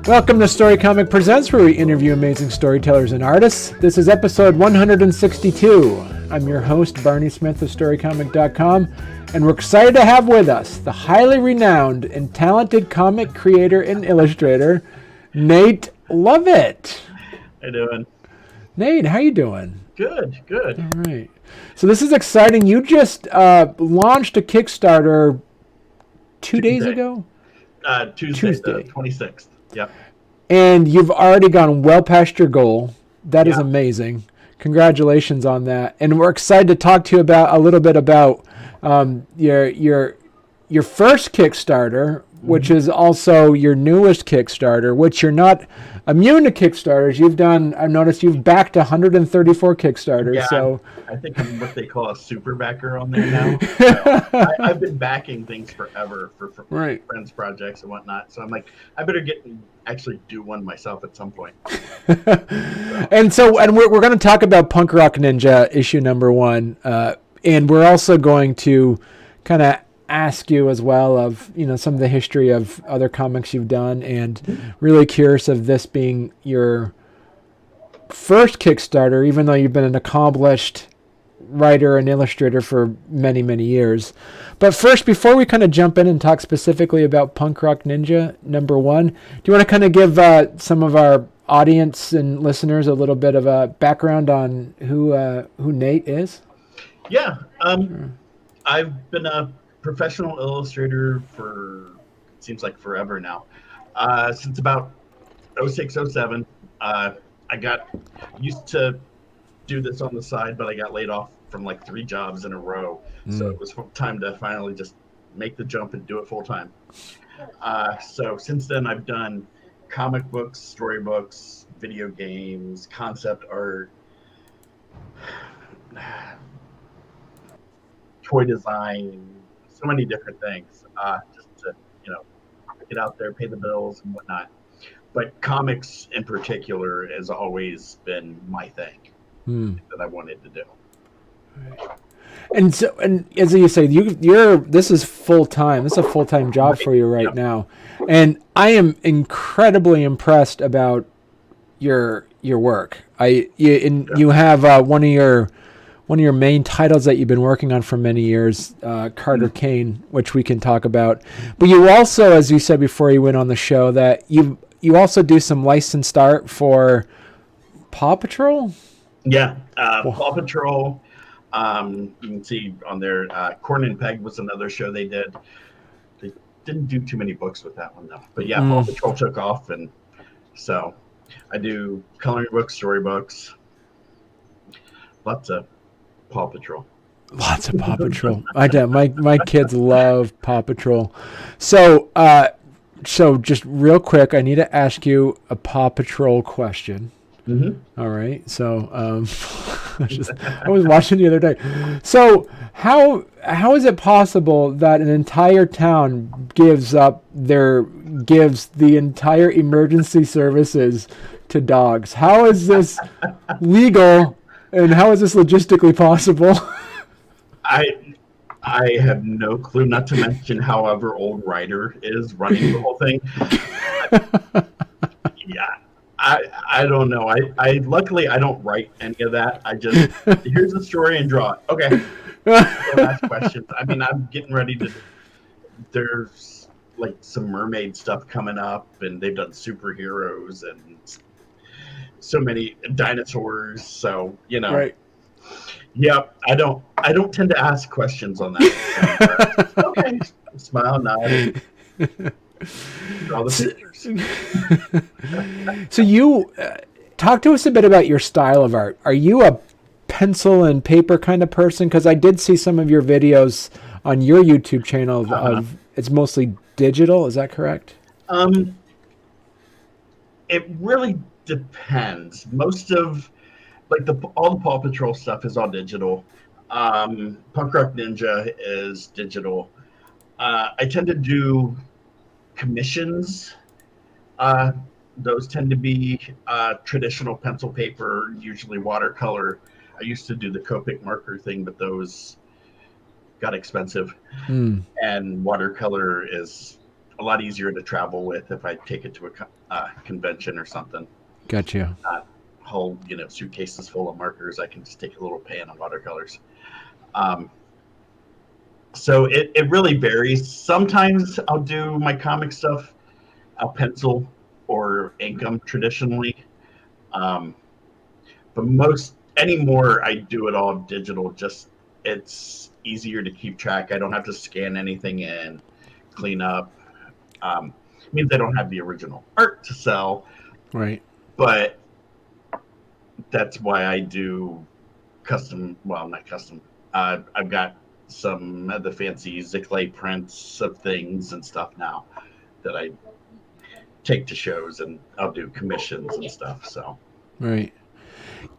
Welcome to Story Comic Presents, where we interview amazing storytellers and artists. This is episode 162. I'm your host, Barney Smith of StoryComic.com, and we're excited to have with us the highly renowned and talented comic creator and illustrator, Nate Lovett. How you doing? Nate, how you doing? Good. All right. So this is exciting. You just launched a Kickstarter two days ago? Tuesday, the 26th. Yep. And you've already gone well past your goal. That is amazing. Congratulations on that. And we're excited to talk to you about a little bit about your first Kickstarter, which is also your newest Kickstarter, which you're not immune to Kickstarters. I've noticed you've backed 134 Kickstarters. Yeah, so I think I'm what they call a super backer on there now. So I've been backing things forever for right. friends' projects and whatnot. So I'm like, I better actually do one myself at some point. And we're going to talk about Punk Rock Ninja issue number 1. And we're also going to kind of ask you as well of some of the history of other comics you've done, and really curious of this being your first Kickstarter, even though you've been an accomplished writer and illustrator for many years. But first, before we kind of jump in and talk specifically about Punk Rock Ninja number 1, do you want to kind of give some of our audience and listeners a little bit of a background on who Nate is? Yeah, I've been a professional illustrator for, it seems like forever now, since about 06, 07. I got used to do this on the side, but I got laid off from like 3 jobs in a row. So it was time to finally just make the jump and do it full time. So since then I've done comic books, storybooks, video games, concept art, toy design, so many different things, just to get out there, pay the bills and whatnot. But comics in particular has always been my thing that I wanted to do. And so, and as you say, this is full time. This is a full time job for you right now, and I am incredibly impressed about your work. You have one of your main titles that you've been working on for many years, Carter Kane, which we can talk about. But you also, as you said before you went on the show, that you also do some licensed art for Paw Patrol? Yeah, Paw Patrol. You can see on there, Corn and Peg was another show they did. They didn't do too many books with that one, though. But yeah, Paw Patrol took off, and so I do coloring books, storybooks, lots of Paw Patrol. Lots of Paw Patrol. My kids love Paw Patrol. So just real quick, I need to ask you a Paw Patrol question. All right. So I was watching the other day. So how is it possible that an entire town gives the entire emergency services to dogs? How is this legal? And how is this logistically possible? I have no clue, not to mention however old Ryder is running the whole thing. Yeah, I don't know. I luckily I don't write any of that. I just, here's the story and draw it. Okay. Don't ask questions. I mean, I'm getting ready to, there's like some mermaid stuff coming up, and they've done superheroes and so many dinosaurs. So, Right. Yep, I don't tend to ask questions on that. Okay, smile, nod, draw the pictures. So you talk to us a bit about your style of art. Are you a pencil and paper kind of person? Because I did see some of your videos on your YouTube channel of it's mostly digital. Is that correct? It really depends. Most of all the Paw Patrol stuff is all digital. Punk Rock Ninja is digital. I tend to do commissions. Those tend to be traditional pencil paper, usually watercolor. I used to do the Copic marker thing, but those got expensive. And watercolor is a lot easier to travel with if I take it to a convention or something. Gotcha. Not whole, suitcases full of markers. I can just take a little pan of watercolors. Um, so it really varies. Sometimes I'll do my comic stuff. I'll pencil or ink them traditionally. Um, but most anymore, I do it all digital. Just it's easier to keep track. I don't have to scan anything in, clean up. It means I don't have the original art to sell, Right. but that's why I do custom. Well, not custom. I've got some of the fancy Ziclay prints of things and stuff now that I take to shows, and I'll do commissions and stuff. So Right.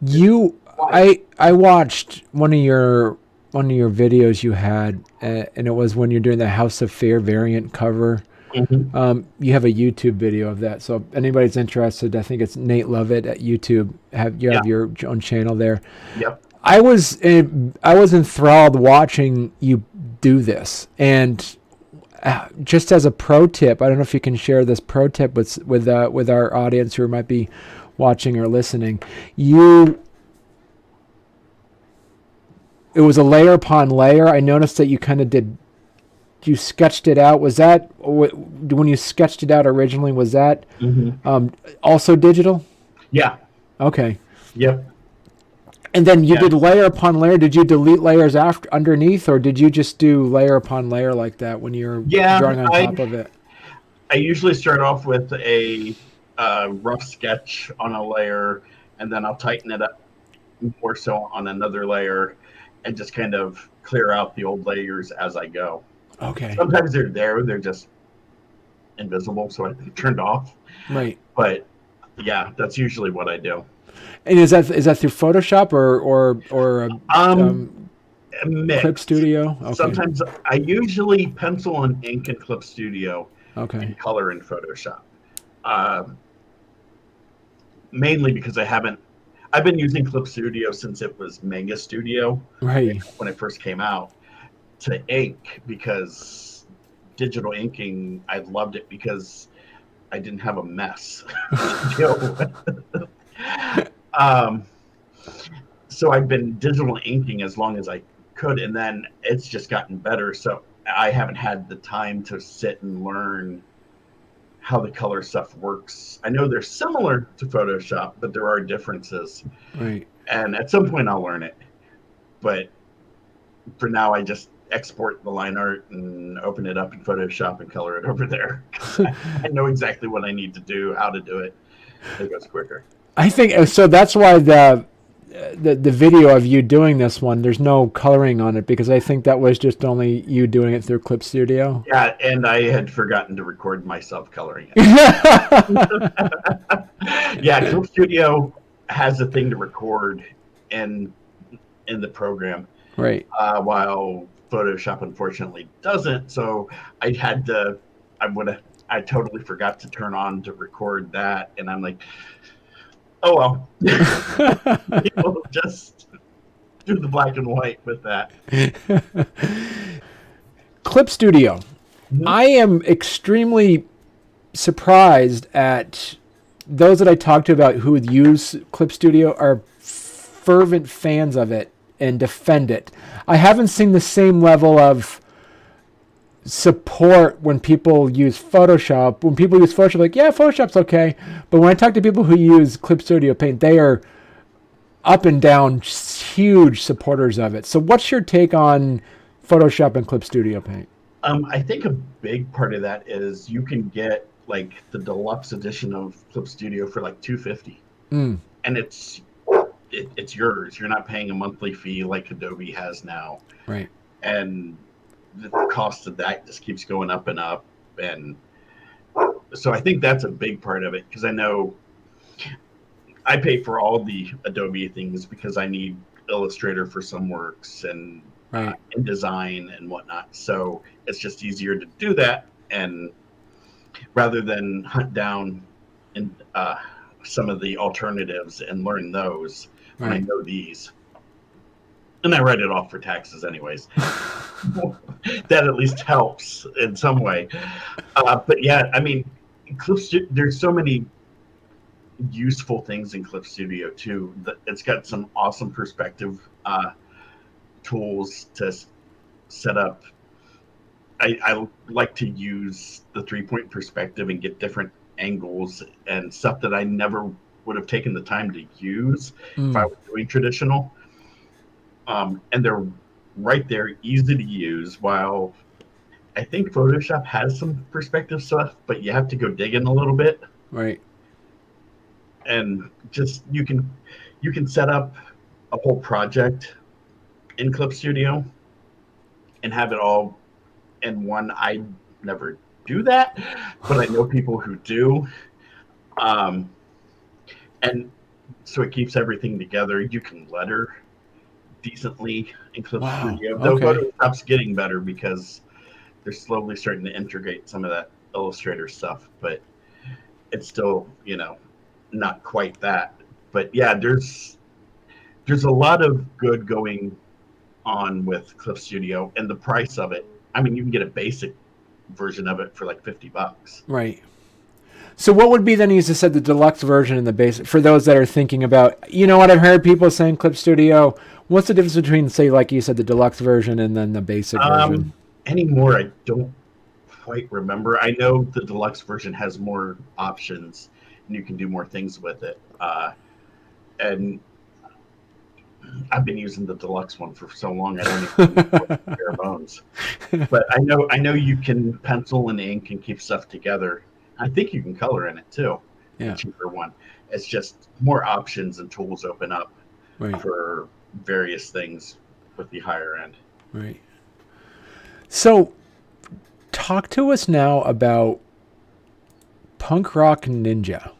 I watched one of your videos you had, and it was when you're doing the House of Fear variant cover. You have a YouTube video of that, so if anybody's interested, I think it's Nate Lovett at YouTube. Have your own channel there? Yep. I was enthralled watching you do this, and just as a pro tip, I don't know if you can share this pro tip with our audience who might be watching or listening. It was a layer upon layer. I noticed that you kind of you sketched it out. Was that when you sketched it out originally? Was that also digital? Yeah. Okay. Yep. And then you did layer upon layer. Did you delete layers underneath, or did you just do layer upon layer like that when you're drawing on top of it? I usually start off with a rough sketch on a layer, and then I'll tighten it up more so on another layer, and just kind of clear out the old layers as I go. Okay. Sometimes they're just invisible, so I turned off. Right. But yeah, that's usually what I do. And is that through Photoshop or Clip Studio? Okay. Sometimes I usually pencil and ink in Clip Studio. Okay. And color in Photoshop. Mainly because I've been using Clip Studio since it was Manga Studio. Right. When it first came out, to ink, because digital inking, I loved it because I didn't have a mess to deal with. So I've been digital inking as long as I could, and then it's just gotten better. So I haven't had the time to sit and learn how the color stuff works. I know they're similar to Photoshop, but there are differences. Right. And at some point I'll learn it. But for now, I just export the line art and open it up in Photoshop and color it over there. I know exactly what I need to do, how to do it. It goes quicker. I think so. That's why the video of you doing this one, there's no coloring on it, because I think that was just only you doing it through Clip Studio. Yeah, and I had forgotten to record myself coloring it. Yeah, Clip Studio has a thing to record in the program, right? While Photoshop unfortunately doesn't. So I totally forgot to turn on to record that, and I'm like, oh well. We'll just do the black and white with that. Clip Studio. Mm-hmm. I am extremely surprised at those that I talk to about who use Clip Studio are fervent fans of it and defend it. I haven't seen the same level of support when people use Photoshop. When people use Photoshop, like, yeah, Photoshop's okay. But when I talk to people who use Clip Studio Paint, they are up and down huge supporters of it. So what's your take on Photoshop and Clip Studio Paint? I think a big part of that is you can get like the deluxe edition of Clip Studio for like $250, and it's yours. You're not paying a monthly fee like Adobe has now, right? And the cost of that just keeps going up and up, and so I think that's a big part of it, because I know I pay for all the Adobe things because I need Illustrator for some works and InDesign and whatnot. So it's just easier to do that, and rather than hunt down in some of the alternatives and learn those when I know these. and I write it off for taxes anyways. That at least helps in some way. But yeah, I mean, there's so many useful things in Clip Studio too. It's got some awesome perspective tools to set up. I like to use the 3-point perspective and get different angles and stuff that I never would have taken the time to use if I was doing traditional. And they're right there, easy to use. While I think Photoshop has some perspective stuff, but you have to go digging a little bit. Right. And just you can set up a whole project in Clip Studio and have it all in one. I never do that, but I know people who do. And so it keeps everything together. You can letter decently in Clip Studio. Though Photoshop's getting better because they're slowly starting to integrate some of that Illustrator stuff, but it's still, not quite that. But yeah, there's a lot of good going on with Clip Studio, and the price of it. I mean, you can get a basic version of it for like $50. Right. So what would be then, you just said, the deluxe version and the basic, for those that are thinking about, what I've heard people saying Clip Studio, what's the difference between, say, like you said, the deluxe version and then the basic version? Anymore, I don't quite remember. I know the deluxe version has more options and you can do more things with it. And I've been using the deluxe one for so long I don't even know bare bones. But I know you can pencil and ink and keep stuff together. I think you can color in it too. Yeah. The cheaper one. It's just more options and tools open up for various things with the higher end. Right. So talk to us now about Punk Rock Ninja.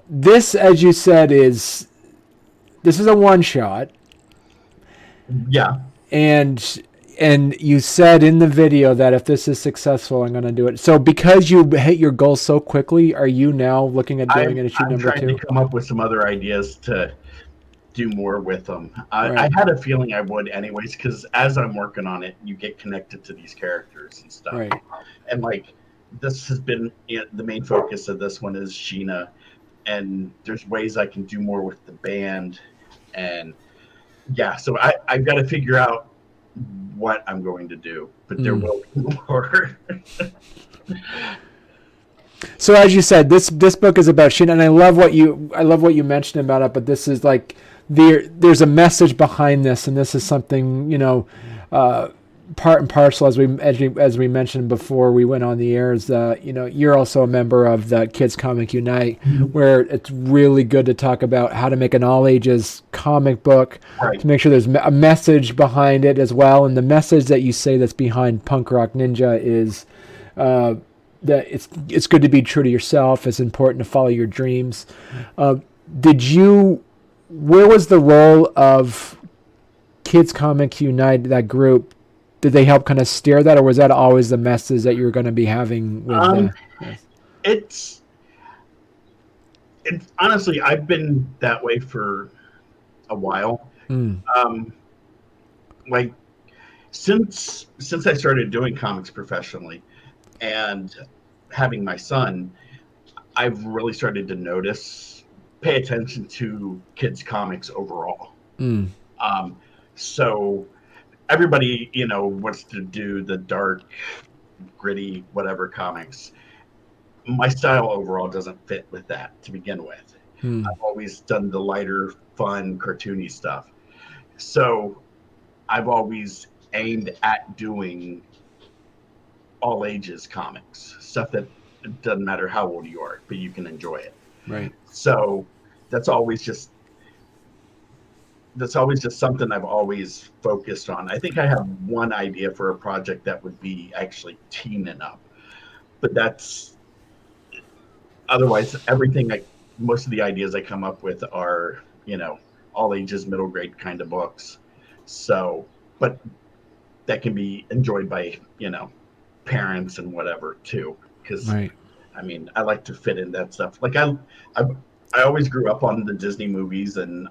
This, as you said, this is a one-shot. Yeah. And you said in the video that if this is successful, I'm going to do it. So because you hit your goal so quickly, are you now looking at doing an issue number 2? I'm trying to come up with some other ideas to do more with them. I had a feeling I would anyways, because as I'm working on it, you get connected to these characters and stuff. Right. And like, this has been the main focus of this one is Sheena. And there's ways I can do more with the band. And yeah, so I've got to figure out what I'm going to do, but there will be more. So as you said, this book is about Sheena, and I love what you mentioned about it. But this is like there's a message behind this, and this is something part and parcel, as we mentioned before we went on the air, is you're also a member of the Kids Comic Unite, where it's really good to talk about how to make an all ages comic book, to make sure there's a message behind it as well. And the message that you say that's behind Punk Rock Ninja is that it's good to be true to yourself. It's important to follow your dreams. Where was the role of Kids Comic Unite, that group? Did they help kind of steer that, or was that always the message that you were going to be having with It's honestly, I've been that way for a while. Like since I started doing comics professionally and having my son, I've really started to pay attention to kids comics overall. So everybody, wants to do the dark, gritty, whatever comics. My style overall doesn't fit with that to begin with. I've always done the lighter, fun, cartoony stuff. So I've always aimed at doing all ages comics, stuff that it doesn't matter how old you are, but you can enjoy it. Right. So that's always just something I've always focused on. I think I have one idea for a project that would be actually teaming up, but otherwise most of the ideas I come up with are, all ages, middle grade kind of books. So, but that can be enjoyed by, parents and whatever too. Cause I mean, I like to fit in that stuff. Like I always grew up on the Disney movies, and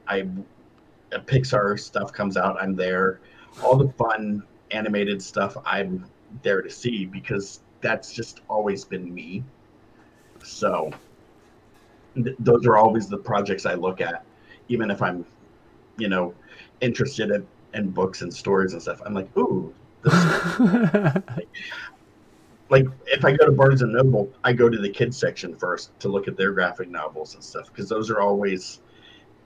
Pixar stuff comes out, I'm there. All the fun animated stuff, I'm there to see because that's just always been me. So those are always the projects I look at, even if I'm, you know, interested in books and stories and stuff. I'm like, ooh, this. Like if I go to Barnes and Noble, I go to the kids section first to look at their graphic novels and stuff because those are always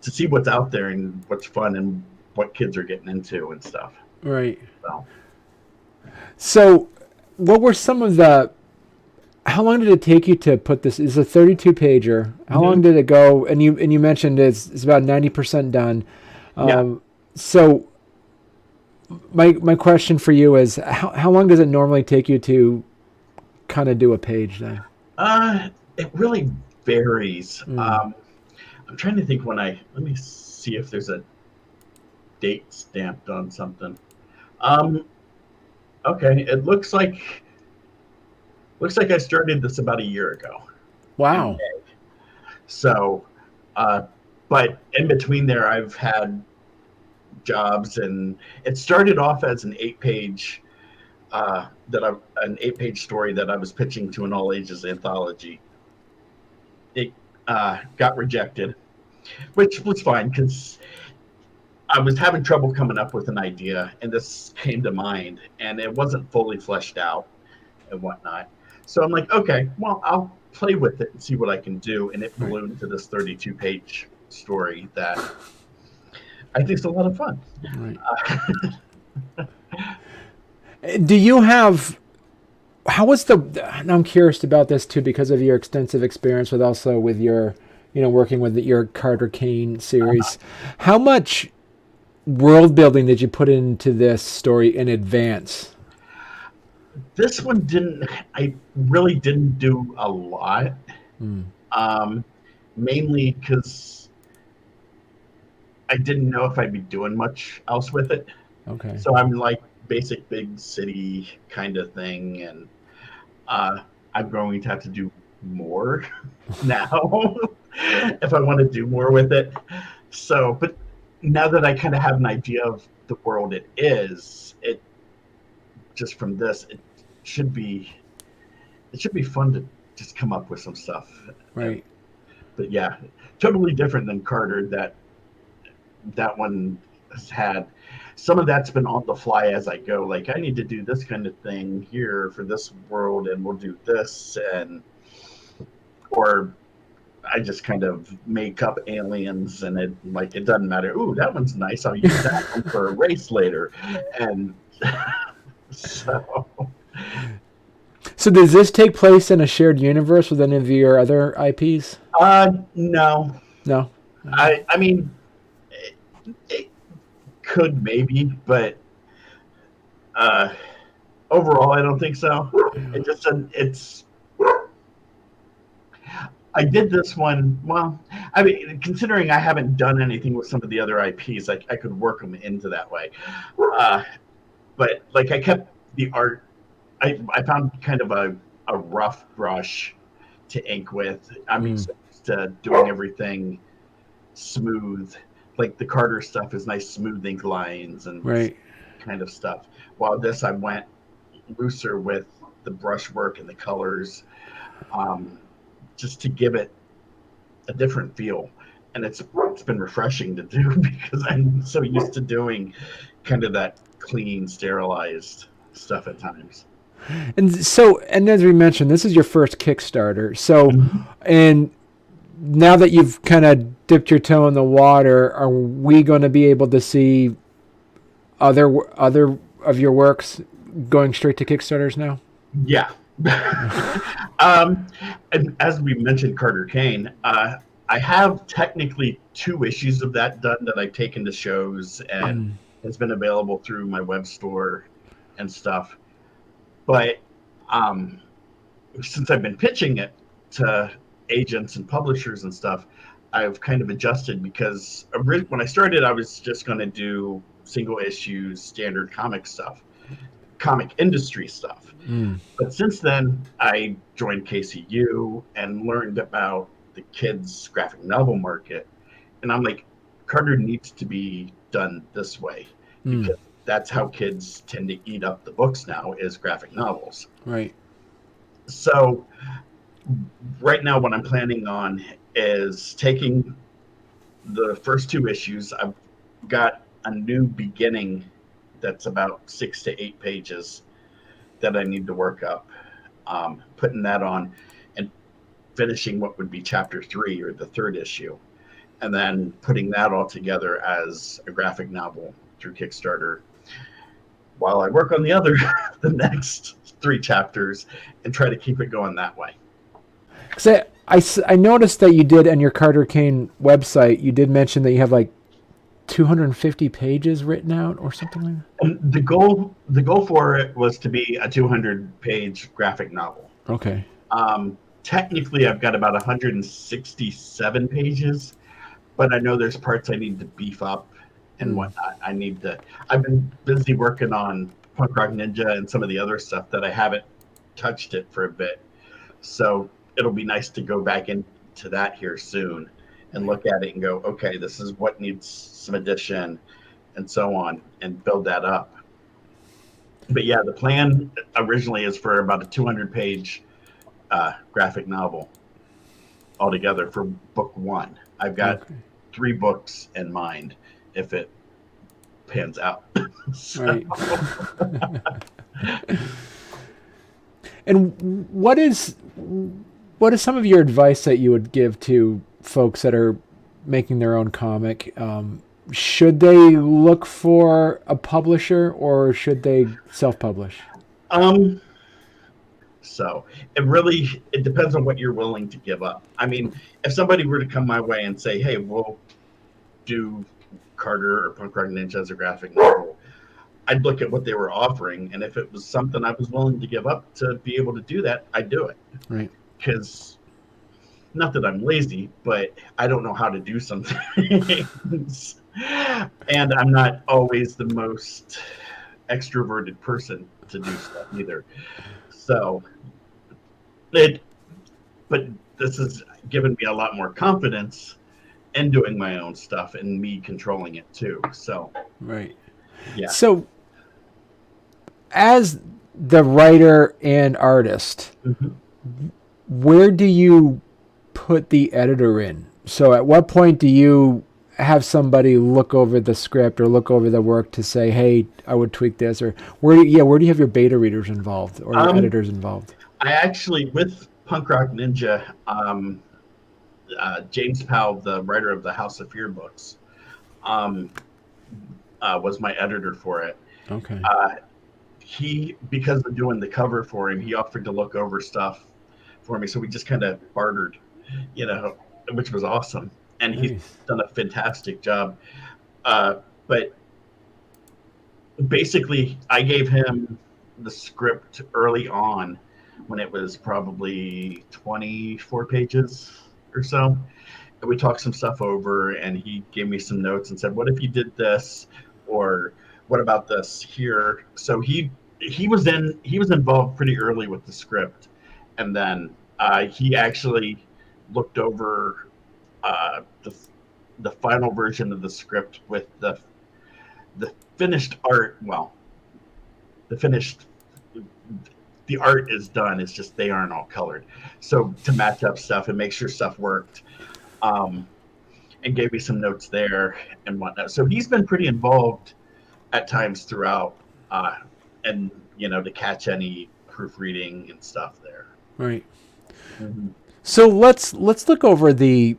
to see what's out there and what's fun and what kids are getting into and stuff. Right. So, So, what were some of the? How long did it take you to put this? It's a 32 pager. How long did it go? And you mentioned it's about 90% done. yeah. So, my question for you is how long does it normally take you to kind of do a page then? It really varies. Mm. I'm trying to think let me see if there's a date stamped on something. Um, okay, it looks like I started this about a year ago. Wow. So, uh, but in between there, I've had jobs, and it started off as an 8-page story that I was pitching to an all ages anthology. It got rejected, which was fine because I was having trouble coming up with an idea, and this came to mind, and it wasn't fully fleshed out and whatnot. So I'm like, okay, well, I'll play with it and see what I can do, and it Right. ballooned to this 32-page story that I think is a lot of fun. Right. Do you have? How was the? And I'm curious about this too because of your extensive experience with also with your, working with your Carter Kane series. How much world building did you put into this story in advance? This one didn't. I really didn't do a lot, Mm. um, mainly because I didn't know if I'd be doing much else with it. Okay. So I'm like basic big city kind of thing, and uh, I'm going to have to do more now if I want to do more with it. So, but now that I kind of have an idea of the world it just from this, should be it should be fun to just come up with some stuff. And Right. but yeah, totally different than Carter. That one has had some of that's been on the fly as I go. Like I need to do this kind of thing here for this world, and we'll do this, and or I just kind of make up aliens, and it doesn't matter. Ooh, that one's nice. I'll use that one for a race later, and so So does this take place in a shared universe with any of your other IPs? no, No. I mean it could maybe, but uh, overall, I don't think so. It just it's. I did this one. Well, I mean, considering I haven't done anything with some of the other IPs, I could work them into that way. Uh, but like, I kept the art. I found kind of a rough brush to ink with. I'm Mm. used to doing everything smooth. Like the Carter stuff is nice, smooth ink lines and Right. kind of stuff. While this, I went looser with the brushwork and the colors, um, just to give it a different feel. And it's been refreshing to do because I'm so used to doing kind of that clean, sterilized stuff at times. And so, and as we mentioned, this is your first Kickstarter. So, and now that you've kind of dipped your toe in the water, are we going to be able to see other of your works going straight to Kickstarters now? Yeah. And as we mentioned, Carter Kane, I have technically 2 issues of that done that I've taken to shows and it's been available through my web store and stuff. But since I've been pitching it to agents and publishers and stuff, I've kind of adjusted because when I started, I was just going to do single issues, standard comic stuff, comic industry stuff. Mm. But since then, I joined KCU and learned about the kids' graphic novel market. And I'm like, Carter needs to be done this way because that's how kids tend to eat up the books now, is graphic novels. Right. So right now what I'm planning on is taking the first 2 issues. I've got a new beginning that's about 6 to 8 pages that I need to work up, putting that on and finishing what would be chapter 3 or the 3rd issue, and then putting that all together as a graphic novel through Kickstarter while I work on the next 3 chapters and try to keep it going that way. So I noticed that you did on your Carter Kane website, you did mention that you have like 250 pages written out or something like that. And the goal for it was to be a 200-page graphic novel. Okay. Technically, I've got about 167 pages, but I know there's parts I need to beef up and whatnot. I've been busy working on Punk Rock Ninja and some of the other stuff that I haven't touched it for a bit. So it'll be nice to go back into that here soon and look at it and go, okay, this is what needs some addition and so on, and build that up. But yeah, the plan originally is for about a 200-page graphic novel altogether for book 1. I've got 3 books in mind if it pans out. Right. And what is some of your advice that you would give to folks that are making their own comic? Should they look for a publisher or should they self-publish? So it depends on what you're willing to give up. I mean, if somebody were to come my way and say, hey, we'll do Carter or Punk Rock Ninja as a graphic novel, I'd look at what they were offering, and if it was something I was willing to give up to be able to do that, I'd do it. Right. Because, not that I'm lazy, but I don't know how to do some things. And I'm not always the most extroverted person to do stuff either. So, but this has given me a lot more confidence in doing my own stuff and me controlling it too. So, right. Yeah. So, as the writer and artist, where do you put the editor in? So at what point do you have somebody look over the script or look over the work to say, hey, I would tweak this? Or where do you have your beta readers involved or your editors involved? I actually, with Punk Rock Ninja, James Powell, the writer of the House of Fear books, was my editor for it. Okay. Because of doing the cover for him, he offered to look over stuff for me. So we just kind of bartered, which was awesome. And he's done a fantastic job. But basically, I gave him the script early on when it was probably 24 pages or so. And we talked some stuff over, and he gave me some notes and said, what if you did this? Or what about this here? So he was involved pretty early with the script. And then he actually looked over the final version of the script with the finished art. Well, the art is done. It's just they aren't all colored. So to match up stuff and make sure stuff worked, and gave me some notes there and whatnot. So he's been pretty involved at times throughout, and to catch any proofreading and stuff there. Right. Mm-hmm. So let's look over the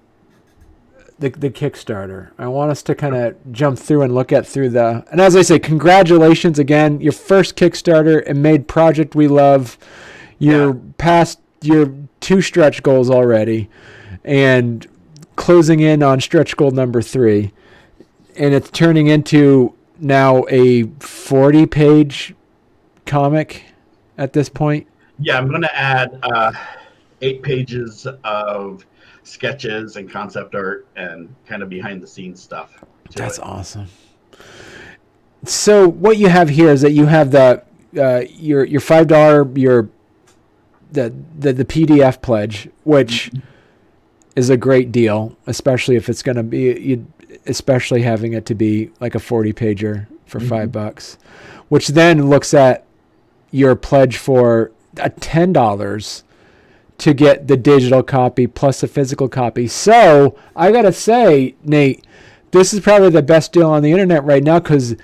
Kickstarter. I want us to kind of jump through and look through and as I say, congratulations again, your first Kickstarter and made project we love. You're past your 2 stretch goals already and closing in on stretch goal number 3. And it's turning into now a 40-page comic at this point. Yeah, I'm going to add 8 pages of sketches and concept art and kind of behind the scenes stuff. That's awesome. So what you have here is that you have the your $5 the PDF pledge, which is a great deal, especially if it's going to be especially having it to be like a 40 pager for $5, which then looks at your pledge for $10 to get the digital copy plus a physical copy. So I got to say, Nate, this is probably the best deal on the internet right now, because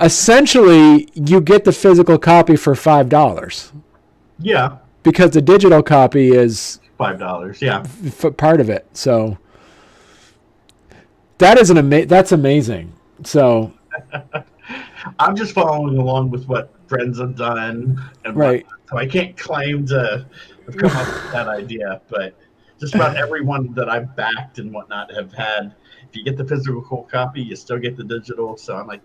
essentially you get the physical copy for $5. Yeah. Because the digital copy is $5. Yeah. Part of it. So that is that's amazing. So I'm just following along with what friends have done, and right. So I can't claim to have come up with that idea, but just about everyone that I've backed and whatnot have had. If you get the physical copy, you still get the digital. So I'm like,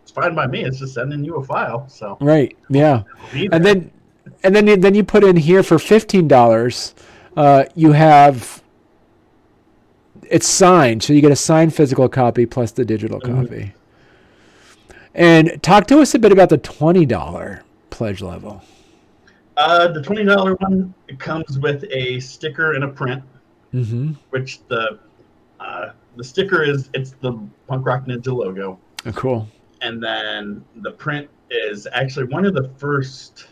it's fine by me. It's just sending you a file. So right, yeah, and then you put in here for $15. You have it's signed, so you get a signed physical copy plus the digital copy. And talk to us a bit about the $20 pledge level. The $20 one, it comes with a sticker and a print, which the sticker it's the Punk Rock Ninja logo. Oh, cool. And then the print is actually one of the first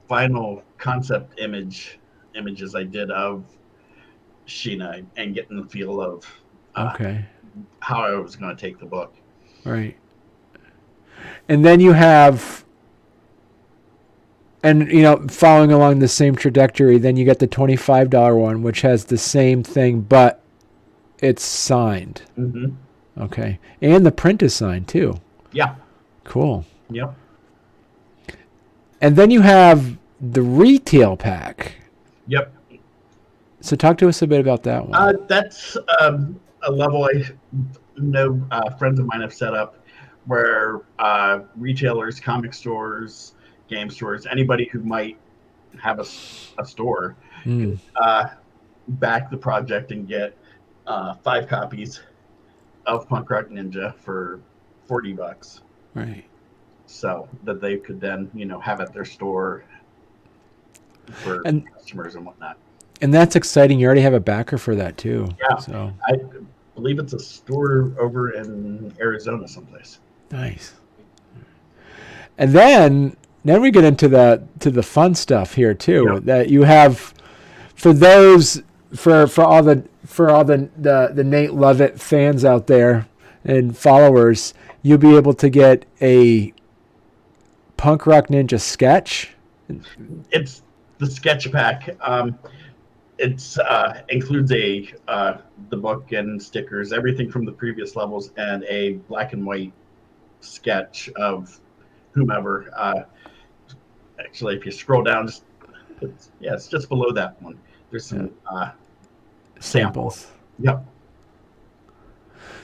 final concept images I did of Sheena and getting the feel of how I was going to take the book. Right. And then you have, and following along the same trajectory, then you get the $25 one, which has the same thing, but it's signed. Okay. And the print is signed too. Yeah. Cool. Yep. And then you have the retail pack. Yep. So talk to us a bit about that one. That's a level I know friends of mine have set up where retailers, comic stores, game stores, anybody who might have a store can back the project and get 5 copies of Punk Rock Ninja for $40. Right. So that they could then, have at their store for customers and whatnot. And that's exciting. You already have a backer for that too. Yeah. So I believe it's a store over in Arizona someplace. Nice. And then we get into the fun stuff here too. That you have for all the Nate Lovett fans out there and followers, you'll be able to get a Punk Rock Ninja sketch. It's the sketch pack. It's includes the book and stickers, everything from the previous levels, and a black and white sketch of whomever. Actually, if you scroll down, it's just below that one. There's some samples. Yep.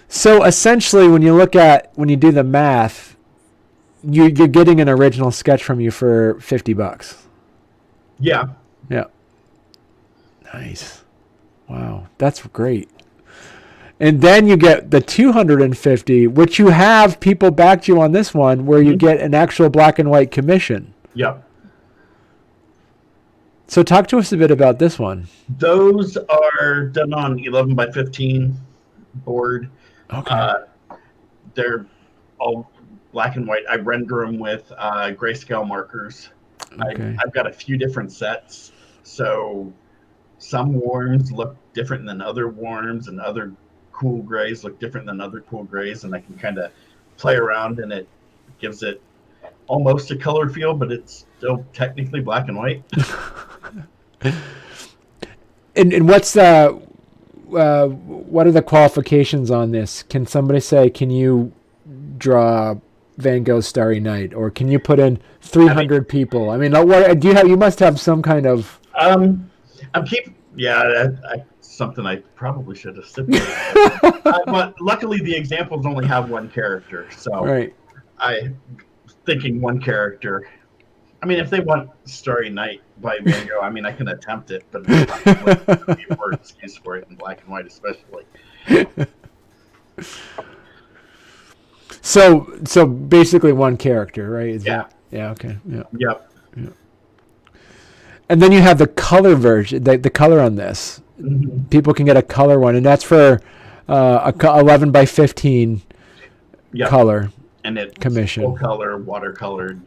So essentially, when you do the math, you're getting an original sketch from you for $50. Yeah. Yeah. Nice. Wow, that's great. And then you get the $250, which you have people backed you on this one, where you get an actual black and white commission. Yep. So talk to us a bit about this one. Those are done on 11 by 15 board. Okay. They're all black and white. I render them with grayscale markers. Okay. I've got a few different sets. So some worms look different than other worms, and other cool grays look different than other cool grays, and I can kind of play around, and it gives it almost a color feel, but it's still technically black and white. And what's what are the qualifications on this? Can somebody say, can you draw Van Gogh's Starry Night, or can you put in 300 people? I mean, what do you have? You must have some kind of. Something I probably should have stipulated. But luckily, the examples only have one character, so right. I'm thinking one character. I mean, if they want Starry Night by Van Gogh, I mean, I can attempt it, but it's not going to be a word excuse for it in black and white, especially. So basically one character, right? Yeah. Okay. Yeah. Yep. Yeah. And then you have the color version, the color on this. Mhm. People can get a color one, and that's for 11 by 15 Yep. color And it's full commission. color, watercolored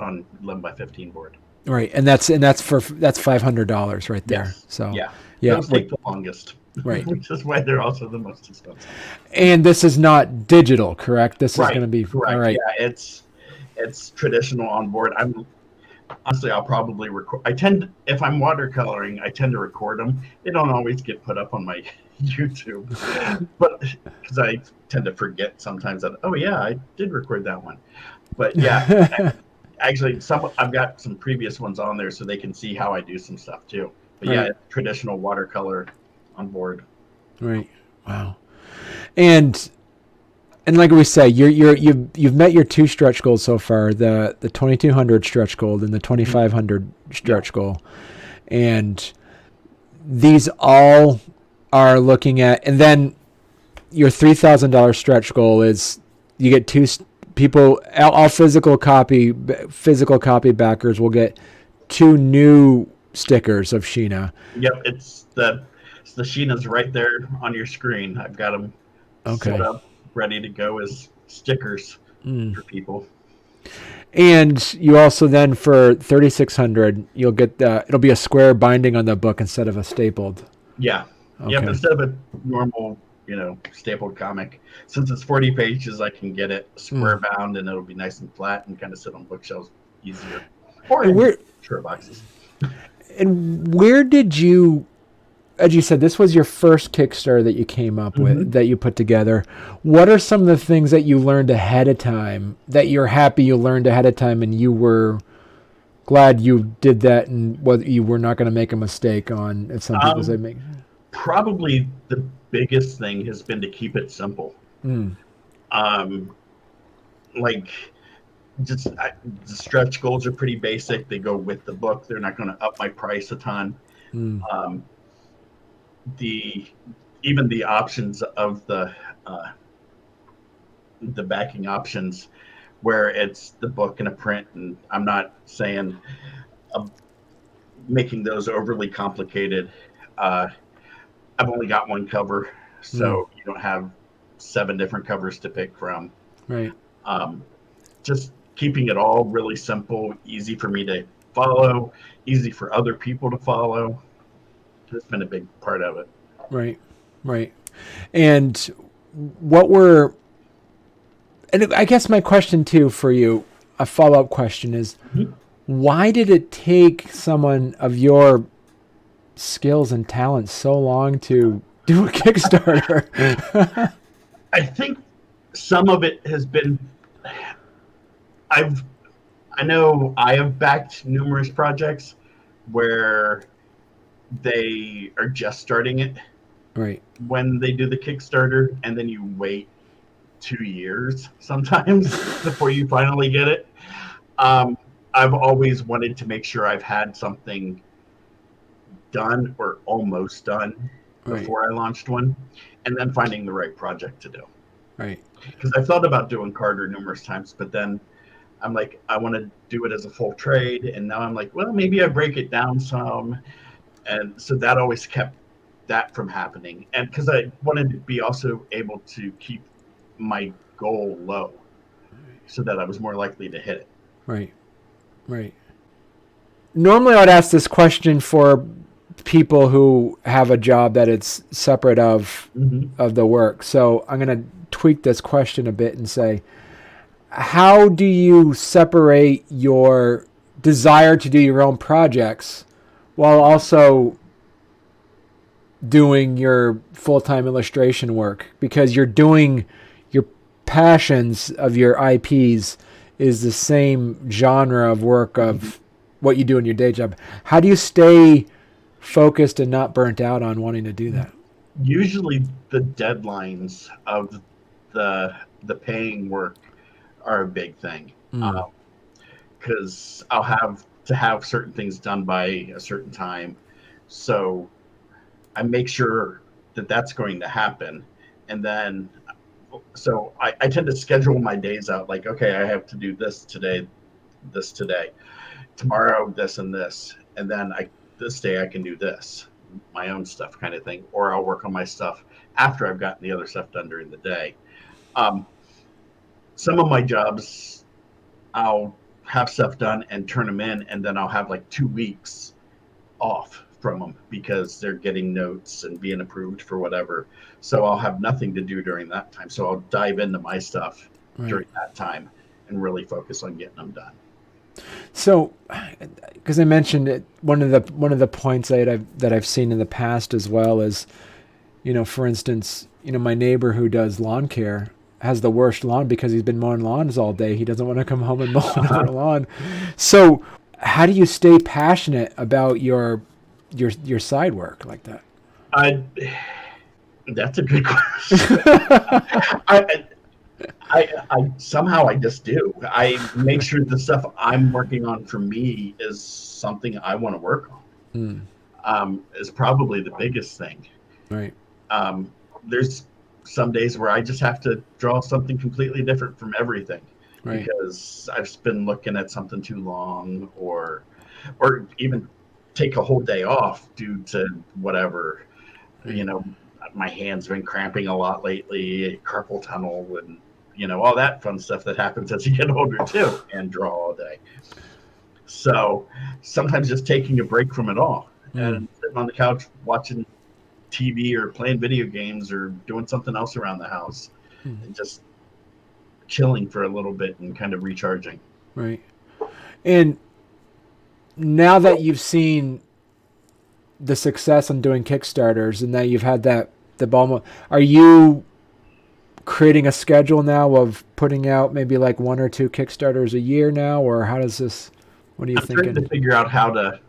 on 11 by 15 board. Right, and that's $500 right there. Yes. So Yeah. yeah, Those take the longest. right. Which is why they're also the most expensive. And this is not digital, correct? This is Right. going to be Correct. all right. Yeah. It's traditional on board. I'm honestly, I'll probably record. If I'm watercoloring, I tend to record them. They don't always get put up on my YouTube, but because I tend to forget sometimes that, oh yeah, I did record that one. But yeah, actually, I've got some previous ones on there so they can see how I do some stuff too. But yeah, Right. traditional watercolor on board. Right. Wow. And like we say, you've met your two stretch goals so far, the 2200 stretch goal and the 2500 stretch goal. And these all are looking at, and then your $3,000 stretch goal is you get people, all physical copy backers will get 2 new stickers of Sheena. Yep, it's the Sheena's right there on your screen. I've got them set up, ready to go as stickers for people. And you also then for 3600 you'll get it'll be a square binding on the book instead of a stapled. Yeah. Okay. Yep, instead of a normal, stapled comic. Since it's 40 pages, I can get it square bound and it'll be nice and flat and kind of sit on bookshelves easier. Or in short boxes. And where did you, as you said, this was your first Kickstarter that you came up with, that you put together. What are some of the things that you learned ahead of time that you're happy you learned ahead of time and you were glad you did that and whether you were not going to make a mistake on, if some people say make? Probably the biggest thing has been to keep it simple. Like just the stretch goals are pretty basic. They go with the book. They're not going to up my price a ton. Even the options of the backing options, where it's the book and a print, and I'm not saying making those overly complicated. I've only got one cover, so you don't have 7 different covers to pick from. Right. Just keeping it all really simple, easy for me to follow, easy for other people to follow. It's been a big part of it. Right. And and I guess my question too for you, a follow-up question is, why did it take someone of your skills and talents so long to do a Kickstarter? I think some of it has been, I know I have backed numerous projects where they are just starting it. Right. When they do the Kickstarter, and then you wait 2 years sometimes before you finally get it. I've always wanted to make sure I've had something done or almost done before I launched one, and then finding the right project to do. Right. Because I thought about doing Carter numerous times, but then I'm like, I want to do it as a full trade, and now I'm like, well, maybe I break it down some, and so that always kept that from happening. And because I wanted to be also able to keep my goal low, so that I was more likely to hit it. Right. Normally, I'd ask this question for people who have a job that it's separate of the work. So I'm going to tweak this question a bit and say, how do you separate your desire to do your own projects while also doing your full-time illustration work? Because you're doing your passions of your IPs is the same genre of work of what you do in your day job. How do you stay focused and not burnt out on wanting to do that? Usually the deadlines of the paying work are a big thing, because I'll have to have certain things done by a certain time, so I make sure that that's going to happen. And then so I tend to schedule my days out, like, okay, I have to do this today, tomorrow this and this, and then this day I can do this, my own stuff kind of thing, or I'll work on my stuff after I've gotten the other stuff done during the day. Um, some of my jobs, I'll have stuff done and turn them in, and then I'll have like 2 weeks off from them because they're getting notes and being approved for whatever. So I'll have nothing to do during that time. So I'll dive into my stuff during that time and really focus on getting them done. So, because I mentioned it, one of the points that I've seen in the past as well is, for instance, my neighbor who does lawn care has the worst lawn because he's been mowing lawns all day. He doesn't want to come home and mow another lawn. So, how do you stay passionate about your side work like that? That's a good question. I somehow I just do. I make sure the stuff I'm working on for me is something I want to work on. Is probably the biggest thing. Right. There's some days where I just have to draw something completely different from everything, right, because I've been looking at something too long, or even take a whole day off due to whatever. My hand's been cramping a lot lately, carpal tunnel, and all that fun stuff that happens as you get older too, and draw all day. So sometimes just taking a break from it all and sitting on the couch watching TV or playing video games or doing something else around the house and just chilling for a little bit and kind of recharging. Right. And now that you've seen the success on doing Kickstarters and that you've had the ball, are you creating a schedule now of putting out maybe like 1 or 2 Kickstarters a year now, or how does this, what are you thinking? I'm trying to figure out how to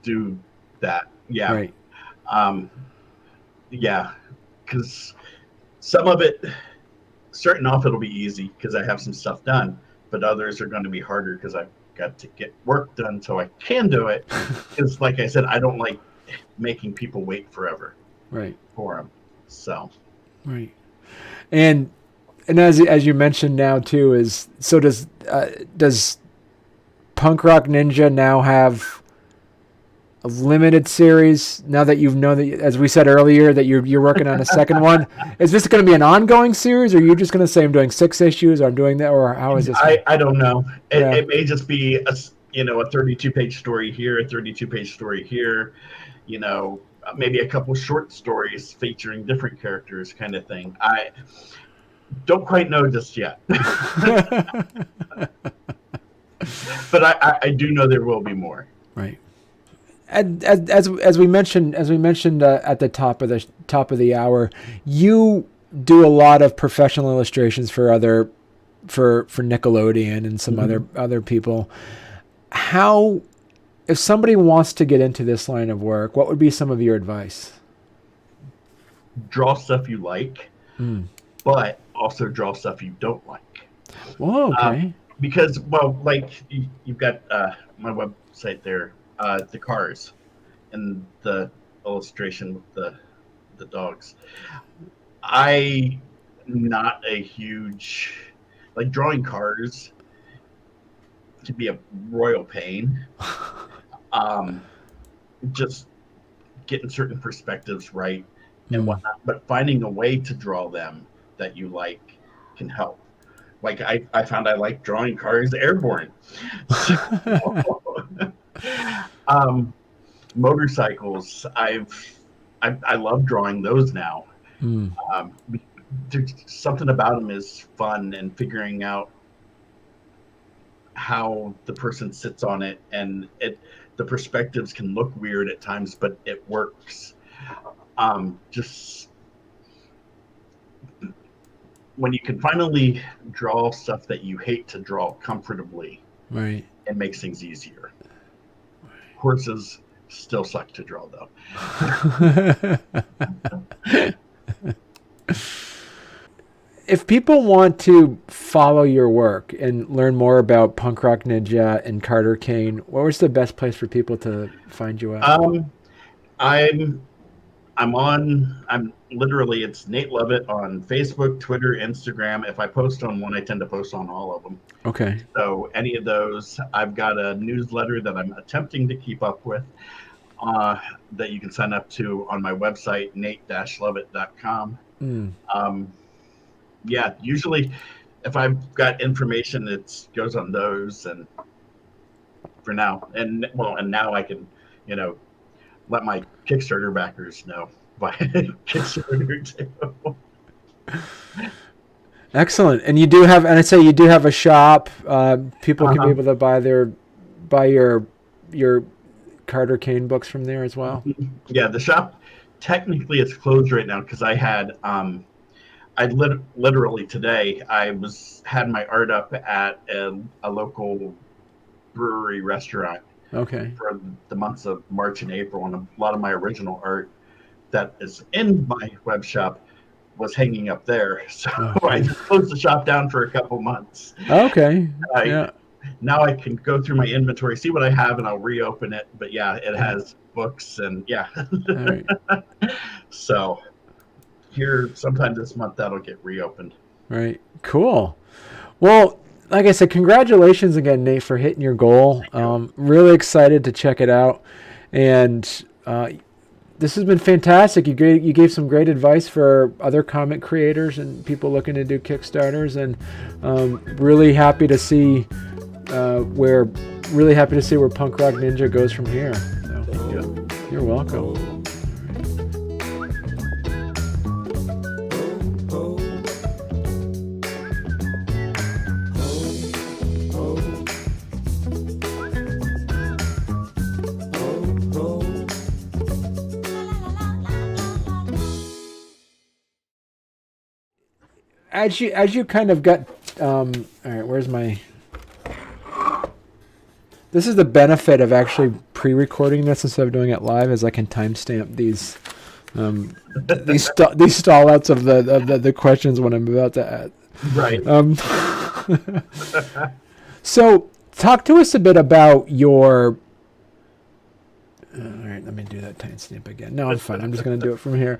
do that. Yeah. Right. Yeah. Because some of it, starting off, it'll be easy because I have some stuff done, but others are going to be harder because I've got to get work done so I can do it. Because like I said, I don't like making people wait forever. Right. For them. So. Right. And as you mentioned now too, does Punk Rock Ninja now have a limited series now that you've known that, as we said earlier, that you're working on a second one? Is this going to be an ongoing series, or are you just going to say I'm doing 6 issues, or I'm doing that, or how is this? I don't know. It may just be a 32-page story here, a 32-page story here, maybe a couple short stories featuring different characters, kind of thing. I don't quite know just yet. But I do know there will be more. Right. As we mentioned at the top of the hour, you do a lot of professional illustrations for Nickelodeon and some other people. How, if somebody wants to get into this line of work, what would be some of your advice? Draw stuff you like, but also draw stuff you don't like. Whoa, okay. Because, well, like you've got my website there, the cars and the illustration with the dogs. I'm not a huge, like, drawing cars can be a royal pain. Just getting certain perspectives right and whatnot, but finding a way to draw them that you like can help. Like I found I like drawing cars airborne. Motorcycles, I love drawing those now. There's something about them is fun, and figuring out how the person sits on it, and the perspectives can look weird at times, but it works. Just when you can finally draw stuff that you hate to draw comfortably, right, it makes things easier. Horses still suck to draw, though. If people want to follow your work and learn more about Punk Rock Ninja and Carter Kane, what was the best place for people to find you at? I'm literally, it's Nate Lovett on Facebook, Twitter, Instagram. If I post on one, I tend to post on all of them. Okay. So any of those, I've got a newsletter that I'm attempting to keep up with that you can sign up to on my website, nate-lovett.com. Yeah, usually if I've got information, it goes on those, and for now, and now I can, let my Kickstarter backers know by Kickstarter too. Excellent. And you do have, and I say you do have a shop. People can be able to buy your Carter Kane books from there as well. Yeah, the shop technically it's closed right now because I had literally today I had my art up at a local brewery restaurant. Okay. For the months of March and April, and a lot of my original art that is in my web shop was hanging up there. So I just closed the shop down for a couple months. Okay. Yeah. Now I can go through my inventory, see what I have, and I'll reopen it. But yeah, it has books and yeah. All right. So here, sometime this month, that'll get reopened. Right. Cool. Well, like I said, congratulations again, Nate, for hitting your goal. Really excited to check it out. And this has been fantastic. You gave some great advice for other comic creators and people looking to do Kickstarters. And really happy to see where Punk Rock Ninja goes from here. So, thank you. You're welcome. As you kind of got, all right, where's my, this is the benefit of actually pre-recording this instead of doing it live, is I can timestamp these stall outs of the questions when I'm about to add. Right. So talk to us a bit about your, all right, let me do that timestamp again. No, I'm fine. I'm just going to do it from here.